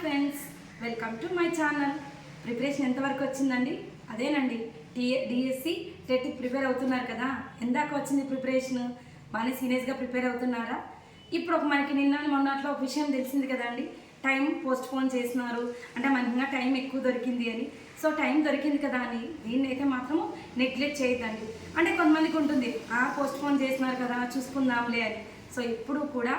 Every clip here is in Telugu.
Friends, welcome to my channel. Preparation ఎంతవరకు వచ్చిందండి? అదేనండి, డిఎస్సి టెట్కి ప్రిపేర్ అవుతున్నారు కదా. ఎందాక వచ్చింది ప్రిపరేషన్? బాగానే సీరియస్గా ప్రిపేర్ అవుతున్నారా? ఇప్పుడు మనకి నిన్న మొన్నట్లో ఒక విషయం తెలిసింది కదండి, టైం పోస్ట్ పోన్ చేస్తున్నారు అంటే మనకి ఇంకా టైం ఎక్కువ దొరికింది అని. సో టైం దొరికింది కదా అని దీన్ని అయితే మాత్రం నెగ్లెక్ట్ చేయొద్దండి. అంటే కొంతమందికి ఉంటుంది పోస్ట్ పోన్ చేస్తున్నారు కదా చూసుకుందాంలే అని. సో ఎప్పుడు కూడా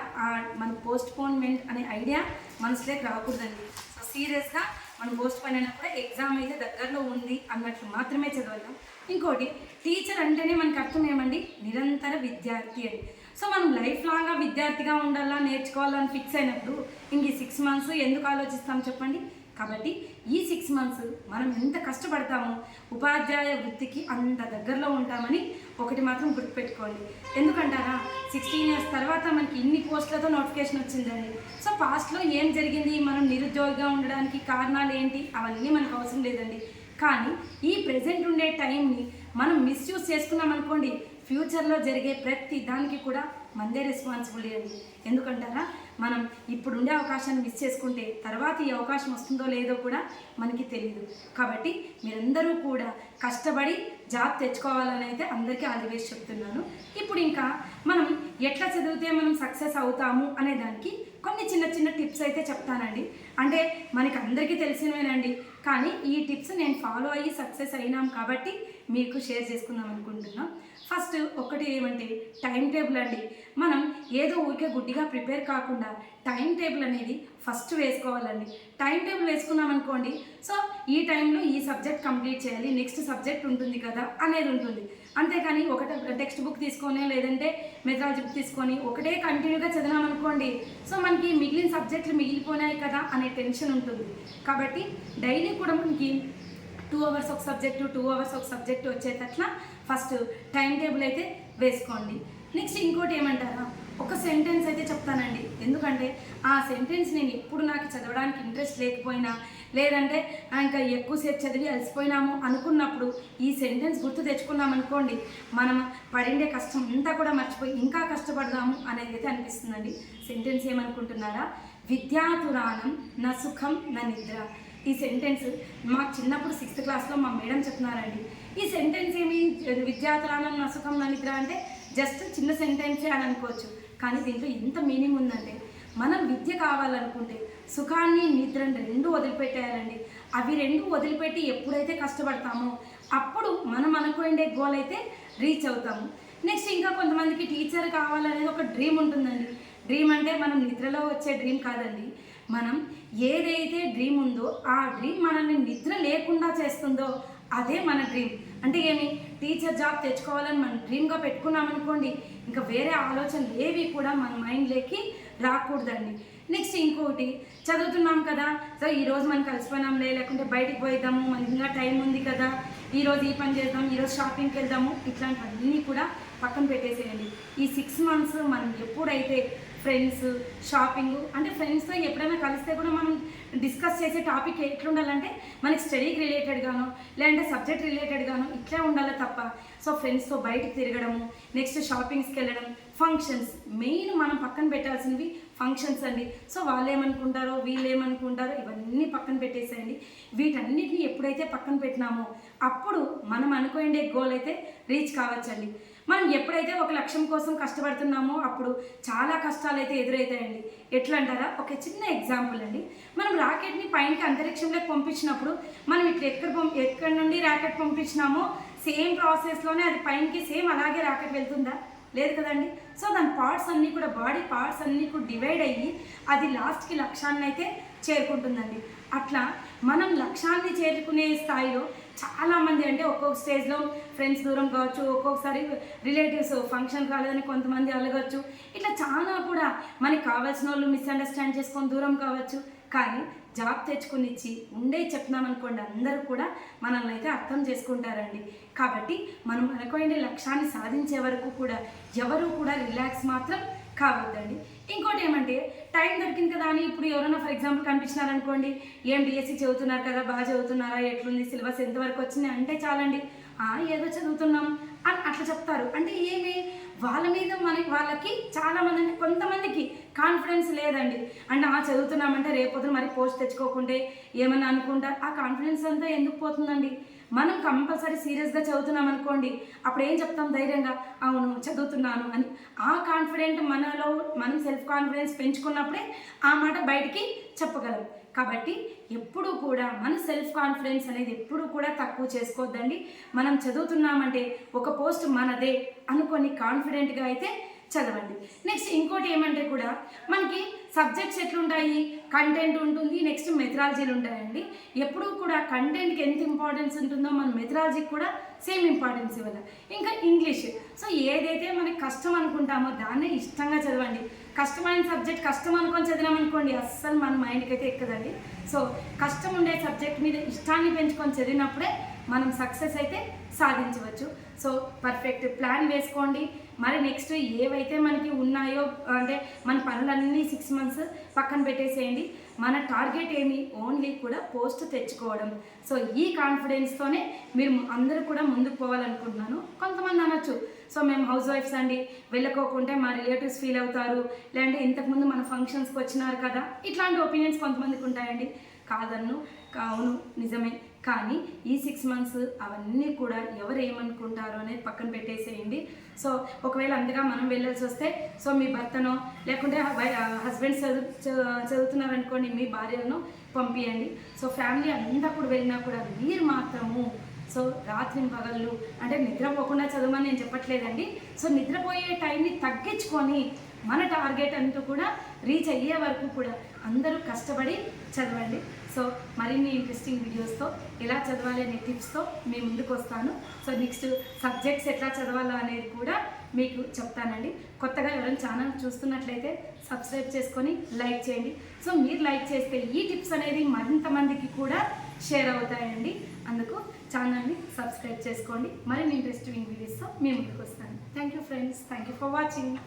మన పోస్ట్ పోన్మెంట్ అనే ఐడియా మనసులోకి రాకూడదండి. సో సీరియస్గా మనం పోస్ట్ పోన్ అయినప్పుడు ఎగ్జామ్ అయితే దగ్గరలో ఉంది అన్నట్లు మాత్రమే చదవలేం. ఇంకోటి, టీచర్ అంటేనే మనకు అర్థం ఏమండి, నిరంతర విద్యార్థి అని. సో మనం లైఫ్ లాంగ్గా విద్యార్థిగా ఉండాలా, నేర్చుకోవాలని ఫిక్స్ అయినప్పుడు ఇంక ఈ 6 months ఎందుకు ఆలోచిస్తాం చెప్పండి. కాబట్టి ఈ 6 months మనం ఎంత కష్టపడతామో ఉపాధ్యాయ వృత్తికి అంత దగ్గరలో ఉంటామని ఒకటి మాత్రం గుర్తుపెట్టుకోండి. ఎందుకంటారా, 16 years తర్వాత మనకి ఇన్ని పోస్టులతో నోటిఫికేషన్ వచ్చిందండి. సో పాస్ట్లో ఏం జరిగింది, మనం నిరుద్యోగిగా ఉండడానికి కారణాలు ఏంటి, అవన్నీ మనకు అవసరం లేదండి. కానీ ఈ ప్రెజెంట్ ఉండే టైంని మనం మిస్యూజ్ చేసుకున్నాం అనుకోండి, ఫ్యూచర్లో జరిగే ప్రతి దానికి కూడా మనదే రెస్పాన్సిబిలిటీ అండి. ఎందుకంటారా, మనం ఇప్పుడుండే అవకాశాన్ని మిస్ చేసుకుంటే తర్వాత ఈ అవకాశం వస్తుందో లేదో కూడా మనకి తెలియదు. కాబట్టి మీరందరూ కూడా కష్టపడి జాబ్ తెచ్చుకోవాలని అయితే అందరికీ ఆల్ ది బెస్ట్ చెప్తున్నాను. ఇప్పుడు ఇంకా మనం ఎట్లా చదివితే మనం సక్సెస్ అవుతాము అనే దానికి కొన్ని చిన్న చిన్న టిప్స్ అయితే చెప్తానండి. అంటే మనకి అందరికీ తెలిసినవేనండి, కానీ ఈ టిప్స్ నేను ఫాలో అయ్యి సక్సెస్ అయినాం కాబట్టి మీకు షేర్ చేసుకుందాం అనుకుంటున్నాం. ఫస్ట్ ఒకటి ఏమంటే టైం టేబుల్ అండి. మనం ఏదో ఊరికే గుడ్డిగా ప్రిపేర్ కాకుండా టైం టేబుల్ అనేది ఫస్ట్ వేసుకోవాలండి. టైం టేబుల్ వేసుకున్నాం అనుకోండి, సో ఈ టైంలో ఈ సబ్జెక్ట్ కంప్లీట్ చేయాలి, నెక్స్ట్ సబ్జెక్ట్ ఉంటుంది కదా అనేది ఉంటుంది. అంతేకాని ఒకటే టెక్స్ట్ బుక్ తీసుకొని లేదంటే మెథడాలజీ బుక్ తీసుకొని ఒకటే కంటిన్యూగా చదివామనుకోండి, సో మనకి మిగిలిన సబ్జెక్టులు మిగిలిపోయినాయి కదా అనే టెన్షన్ ఉంటుంది. కాబట్టి డైలీ కూడా మనకి 2 hours ఒక సబ్జెక్టు, 2 hours ఒక సబ్జెక్టు వచ్చేటట్లా ఫస్ట్ టైం టేబుల్ అయితే వేసుకోండి. నెక్స్ట్ ఇంకోటి ఏమంటారా, ఒక సెంటెన్స్ అయితే చెప్తానండి. ఎందుకంటే ఆ సెంటెన్స్ నేను ఎప్పుడు నాకు చదవడానికి ఇంట్రెస్ట్ లేకపోయినా లేదంటే ఇంకా ఎక్కువసేపు చదివి అలసిపోయినాము అనుకున్నప్పుడు ఈ సెంటెన్స్ గుర్తు తెచ్చుకున్నాం అనుకోండి, మనం పడిండే కష్టం అంతా కూడా మర్చిపోయి ఇంకా కష్టపడదాము అనేది అయితే అనిపిస్తుందండి. సెంటెన్స్ ఏమనుకుంటున్నారా, విద్యాతురానం న సుఖం న నిద్ర. ఈ సెంటెన్స్ మాకు చిన్నప్పుడు 6th classలో మా మేడం చెప్తున్నారండి. ఈ సెంటెన్స్ ఏమి, విద్యాతురానం న సుఖం న నిద్ర అంటే జస్ట్ చిన్న సెంటెన్సే అని అనుకోవచ్చు, కానీ దీంట్లో ఎంత మీనింగ్ ఉందంటే, మనం విద్య కావాలనుకుంటే సుఖాన్ని నిద్రని 2 వదిలిపెట్టేయాలండి. అవి 2 వదిలిపెట్టి ఎప్పుడైతే కష్టపడతామో అప్పుడు మనం అనుకునే గోల్ అయితే రీచ్ అవుతాము. నెక్స్ట్ ఇంకా కొంతమందికి టీచర్ కావాలనేది ఒక డ్రీమ్ ఉంటుందండి. డ్రీమ్ అంటే మనం నిద్రలో వచ్చే డ్రీమ్ కాదండి. మనం ఏదైతే డ్రీమ్ ఉందో ఆ డ్రీమ్ మనల్ని నిద్ర లేకుండా చేస్తుందో అదే మన డ్రీమ్. అంటే ఏమి, టీచర్ జాబ్ తెచ్చుకోవాలని మనం డ్రీమ్గా పెట్టుకున్నామనుకోండి, ఇంకా వేరే ఆలోచనలు ఏవి కూడా మన మైండ్లోకి రాకూడదండి. నెక్స్ట్ ఇంకోటి, చదువుతున్నాం కదా, సో ఈరోజు మనం కలిసిపోయినాంలే, లేకుంటే బయటికి పోయిద్దాము, మనకి ఇంకా టైం ఉంది కదా, ఈరోజు ఈ పని చేద్దాం, ఈరోజు షాపింగ్కి వెళ్దాము, ఇట్లాంటివన్నీ కూడా పక్కన పెట్టేసేయండి. ఈ 6 months మనం ఎప్పుడైతే ఫ్రెండ్స్, షాపింగ్ అంటే ఫ్రెండ్స్తో ఎప్పుడైనా కలిస్తే కూడా మనం డిస్కస్ చేసే టాపిక్ ఎట్లుండాలంటే మనకి స్టడీకి రిలేటెడ్గానో లేదంటే సబ్జెక్ట్ రిలేటెడ్గానో ఇట్లే ఉండాలి తప్ప, సో ఫ్రెండ్స్తో బయటికి తిరగడము, నెక్స్ట్ షాపింగ్స్కి వెళ్ళడం, ఫంక్షన్స్ మెయిన్ మనం పక్కన పెట్టాల్సినవి ఫంక్షన్స్ అండి. సో వాళ్ళు ఏమనుకుంటారో వీళ్ళు ఏమనుకుంటారో ఇవన్నీ పక్కన పెట్టేసేయండి. వీటన్నిటిని ఎప్పుడైతే పక్కన పెట్టినామో అప్పుడు మనం అనుకునే గోల్ అయితే రీచ్ కావచ్చండి. మనం ఎప్పుడైతే ఒక లక్ష్యం కోసం కష్టపడుతున్నామో అప్పుడు చాలా కష్టాలు అయితే ఎదురవుతాయండి. ఎట్లా అంటారా, ఒక చిన్న ఎగ్జాంపుల్ అండి. మనం రాకెట్ని పైనకి అంతరిక్షంలోకి పంపించినప్పుడు మనం ఇట్లా ఎక్కడి నుండి రాకెట్ పంపించినామో సేమ్ ప్రాసెస్లోనే అది పైనకి సేమ్ అలాగే రాకెట్ వెళ్తుందా? లేదు కదండి. సో దాని పార్ట్స్ అన్నీ కూడా, బాడీ పార్ట్స్ అన్నీ కూడా డివైడ్ అయ్యి అది లాస్ట్కి లక్ష్యాన్ని అయితే చేరుకుంటుందండి. అట్లా మనం లక్ష్యాన్ని చేరుకునే స్థాయిలో చాలామంది, అంటే ఒక్కొక్క స్టేజ్లో ఫ్రెండ్స్ దూరం కావచ్చు, ఒక్కొక్కసారి రిలేటివ్స్ ఫంక్షన్ రాలేదని కొంతమంది అలగచ్చు, ఇట్లా చాలా కూడా మనకి కావాల్సిన వాళ్ళు మిస్అండర్స్టాండ్ చేసుకొని దూరం కావచ్చు. కానీ జాబ్ తెచ్చుకుని ఇచ్చి ఉండే చెప్తున్నామనుకోండి, అందరూ కూడా మనల్ని అయితే అర్థం చేసుకుంటారండి. కాబట్టి మనం అనుకునే లక్ష్యాన్ని సాధించే వరకు కూడా ఎవరు కూడా రిలాక్స్ మాత్రం కావద్దండి. ఇంకోటి ఏమంటే, టైం దొరికింది కదా అని ఇప్పుడు ఎవరైనా ఫర్ ఎగ్జాంపుల్ కనిపించినారనుకోండి, ఏం డిఎస్సి చదువుతున్నారు కదా, బాగా చదువుతున్నారా, ఎట్లుంది సిలబస్ ఎంతవరకు వచ్చింది అంటే చాలండి, ఏదో చదువుతున్నాం అని అట్లా చెప్తారు. అంటే ఏమి వాళ్ళ మీద వాళ్ళకి చాలామంది అంటే కొంతమందికి కాన్ఫిడెన్స్ లేదండి. అంటే చదువుతున్నామంటే రేపొద్దున మరి పోస్ట్ తెచ్చుకోకుంటే ఏమన్నా అనుకుంటారు. ఆ కాన్ఫిడెన్స్ అంతా ఎందుకు పోతుందండి? మనం కంపల్సరీ సీరియస్గా చదువుతున్నాం అనుకోండి, అప్పుడు ఏం చెప్తాం ధైర్యంగా, అవును చదువుతున్నాను అని. ఆ కాన్ఫిడెంట్ మనలో మనం సెల్ఫ్ కాన్ఫిడెన్స్ పెంచుకున్నప్పుడే ఆ మాట బయటికి చెప్పగలం. కాబట్టి ఎప్పుడూ కూడా మన సెల్ఫ్ కాన్ఫిడెన్స్ అనేది ఎప్పుడూ కూడా తక్కువ చేసుకోవద్దండి. మనం చదువుతున్నామంటే ఒక పోస్ట్ మనదే అనుకొని కాన్ఫిడెంట్గా అయితే చదవండి. నెక్స్ట్ ఇంకోటి ఏమంటే కూడా మనకి సబ్జెక్ట్స్ ఎట్లుంటాయి, కంటెంట్ ఉంటుంది, నెక్స్ట్ మెథడాలజీలు ఉంటాయండి. ఎప్పుడూ కూడా కంటెంట్కి ఎంత ఇంపార్టెన్స్ ఉంటుందో మన మెథడాలజీకి కూడా సేమ్ ఇంపార్టెన్స్ ఇవ్వాలి. ఇంకా ఇంగ్లీష్. సో ఏదైతే మనకి కష్టం అనుకుంటామో దాన్నే ఇష్టంగా చదవండి. కష్టమైన సబ్జెక్ట్ కష్టం అనుకొని చదివామనుకోండి అస్సలు మన మైండ్కి అయితే ఎక్కదండి. సో కష్టం ఉండే సబ్జెక్ట్ మీద ఇష్టాన్ని పెంచుకొని చదివినప్పుడే మనం సక్సెస్ అయితే సాధించవచ్చు. సో పర్ఫెక్ట్ ప్లాన్ వేసుకోండి. మరి నెక్స్ట్ ఏవైతే మనకి ఉన్నాయో అంటే మన పనులన్నీ 6 months పక్కన పెట్టేసేయండి. మన టార్గెట్ ఏమి ఓన్లీ కూడా పోస్ట్ తెచ్చుకోవడం. సో ఈ కాన్ఫిడెన్స్తోనే మీరు అందరూ కూడా ముందుకు పోవాలనుకుంటున్నాను. కొంతమంది అనొచ్చు, సో మేము హౌస్ వైఫ్స్ అండి, వెళ్ళకోకుంటే మా రిలేటివ్స్ ఫీల్ అవుతారు, లేదంటే ఇంతకుముందు మన ఫంక్షన్స్కి వచ్చినారు కదా, ఇట్లాంటి ఒపీనియన్స్ కొంతమందికి ఉంటాయండి. అవును నిజమే. కానీ ఈ 6 months అవన్నీ కూడా ఎవరు ఏమనుకుంటారో అనేది పక్కన పెట్టేసేయండి. సో ఒకవేళ అందుగా మనం వెళ్ళాల్సి వస్తే సో మీ భర్తనో లేకుంటే హస్బెండ్ చదువుతున్నారనుకోండి మీ భార్యను పంపించండి. సో ఫ్యామిలీ అంతా కూడా వెళ్ళినా కూడా మీరు మాత్రము సో రాత్రి పగళ్ళు అంటే నిద్రపోకుండా చదవమని నేను చెప్పట్లేదండి. సో నిద్రపోయే టైంని తగ్గించుకొని మన టార్గెట్ అంటూ కూడా రీచ్ అయ్యే వరకు కూడా అందరూ కష్టపడి చదవండి. సో మరిన్ని ఇంట్రెస్టింగ్ వీడియోస్తో ఎలా చదవాలి అనే టిప్స్తో మేము ముందుకు వస్తాను. సో నెక్స్ట్ సబ్జెక్ట్స్ ఎట్లా చదవాలో అనేది కూడా మీకు చెప్తానండి. కొత్తగా ఎవరైనా ఛానల్ చూస్తున్నట్లయితే సబ్స్క్రైబ్ చేసుకొని లైక్ చేయండి. సో మీరు లైక్ చేస్తే ఈ టిప్స్ అనేది మరింతమందికి కూడా షేర్ అవుతాయండి. అందుకు ఛానల్ని సబ్స్క్రైబ్ చేసుకోండి. మరిన్ని ఇంట్రెస్టింగ్ వీడియోస్తో మేము ముందుకు వస్తాను. Thank you friends. Thank you for watching.